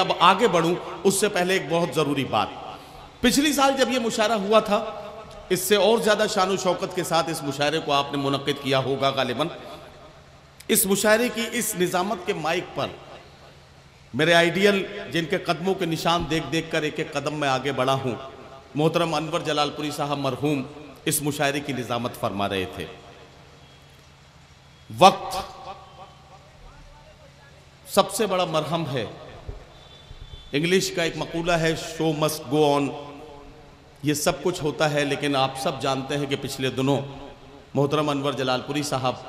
अब आगे बढ़ूं उससे पहले एक बहुत ज़रूरी बात। पिछली साल जब ये मुशायरा हुआ था, इससे और ज़्यादा शान शौकत के साथ इस मुशायरे को आपने मुनक्किद किया होगा गालिबन। इस मुशायरे की इस निज़ामत के माइक पर मेरे आइडियल जिनके कदमों के निशान देख देख कर एक एक कदम में आगे बढ़ा हूँ, मोहतरम अनवर जलालपुरी साहब मरहूम इस मुशायरे की निज़ामत फरमा रहे थे। वक्त सबसे बड़ा मरहम है। इंग्लिश का एक मकूला है, शो मस्ट गो ऑन। ये सब कुछ होता है, लेकिन आप सब जानते हैं कि पिछले दिनों मोहतरम अनवर जलालपुरी साहब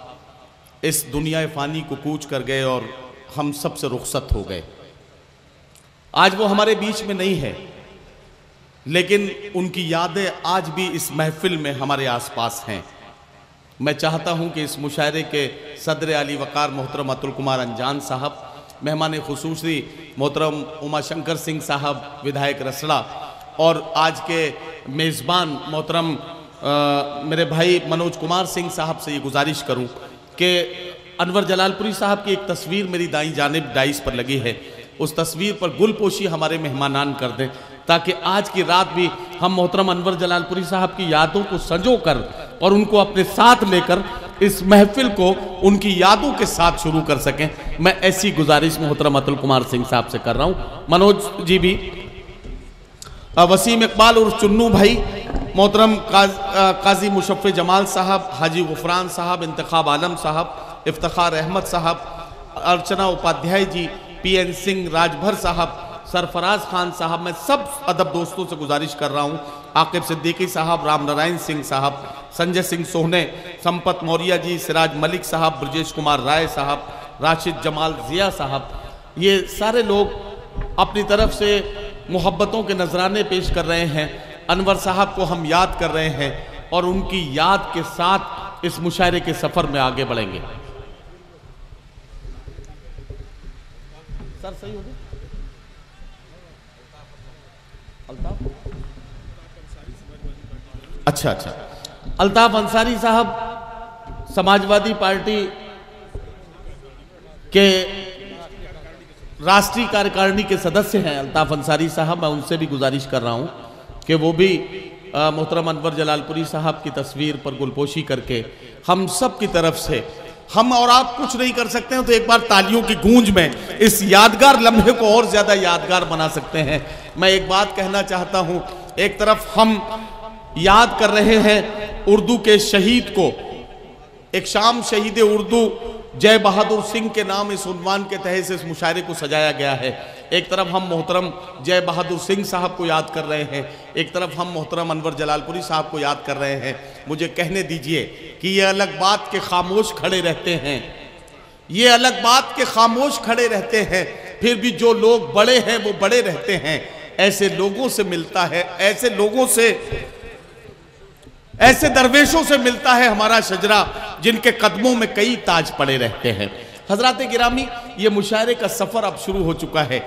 इस दुनिया फ़ानी को कूच कर गए और हम सब से रुखसत हो गए। आज वो हमारे बीच में नहीं है, लेकिन उनकी यादें आज भी इस महफिल में हमारे आसपास हैं। मैं चाहता हूं कि इस मुशायरे के सदर आली वकार मोहतरम अतुल कुमार अंजान साहब, मेहमान खुसूसी मोहतरम उमाशंकर सिंह साहब विधायक रसड़ा, और आज के मेज़बान मोहतरम मेरे भाई मनोज कुमार सिंह साहब से ये गुजारिश करूं कि अनवर जलालपुरी साहब की एक तस्वीर मेरी दाईं जानिब डाइस पर लगी है, उस तस्वीर पर गुलपोशी हमारे मेहमानान कर दें, ताकि आज की रात भी हम मोहतरम अनवर जलालपुरी साहब की यादों को संजो कर और उनको अपने साथ लेकर इस महफिल को उनकी यादों के साथ शुरू कर सकें। मैं ऐसी गुजारिश मोहतरम अतुल कुमार सिंह साहब से कर रहा हूँ। मनोज जी भी, वसीम इकबाल और चुन्नू भाई, मोहतरम काजी मुशफ़्फ़े जमाल साहब, हाजी गुफरान साहब, इंतखाब आलम साहब, इफ्तिखार अहमद साहब, अर्चना उपाध्याय जी, PN सिंह राजभर साहब, सरफराज खान साहब, मैं सब अदब दोस्तों से गुजारिश कर रहा हूँ, आकिब सिद्दीकी साहब, राम नारायण सिंह साहब, संजय सिंह सोहने, संपत मौर्या जी, सिराज मलिक साहब, ब्रजेश कुमार राय साहब, राशिद जमाल जिया साहब, ये सारे लोग अपनी तरफ से मोहब्बतों के नजराने पेश कर रहे हैं। अनवर साहब को हम याद कर रहे हैं और उनकी याद के साथ इस मुशायरे के सफर में आगे बढ़ेंगे। सर सही हो गया? अच्छा, अल्ताफ अंसारी साहब समाजवादी पार्टी के राष्ट्रीय कार्यकारिणी के सदस्य हैं। अल्ताफ अंसारी साहब, मैं उनसे भी गुजारिश कर रहा हूं कि वो भी मोहतरम अनवर जलालपुरी साहब की तस्वीर पर गुलपोशी करके हम सब की तरफ से, हम और आप कुछ नहीं कर सकते हैं तो एक बार तालियों की गूंज में इस यादगार लम्हे को और ज्यादा यादगार बना सकते हैं। मैं एक बात कहना चाहता हूं, एक तरफ हम याद कर रहे हैं उर्दू के शहीद को, एक शाम शहीद उर्दू जय बहादुर सिंह के नाम इस उन्वान के तहत से इस मुशायरे को सजाया गया है। एक तरफ हम मोहतरम जय बहादुर सिंह साहब को याद कर रहे हैं, एक तरफ हम मोहतरम अनवर जलालपुरी साहब को याद कर रहे हैं। मुझे कहने दीजिए कि ये अलग बात के खामोश खड़े रहते हैं, ये अलग बात के खामोश खड़े रहते हैं, फिर भी जो लोग बड़े हैं वो बड़े रहते हैं। ऐसे लोगों से मिलता है, ऐसे लोगों से, ऐसे दरवेशों से मिलता है हमारा शजरा, जिनके कदमों में कई ताज पड़े रहते हैं। हजरात गिरामी, ये मुशायरे का सफर अब शुरू हो चुका है।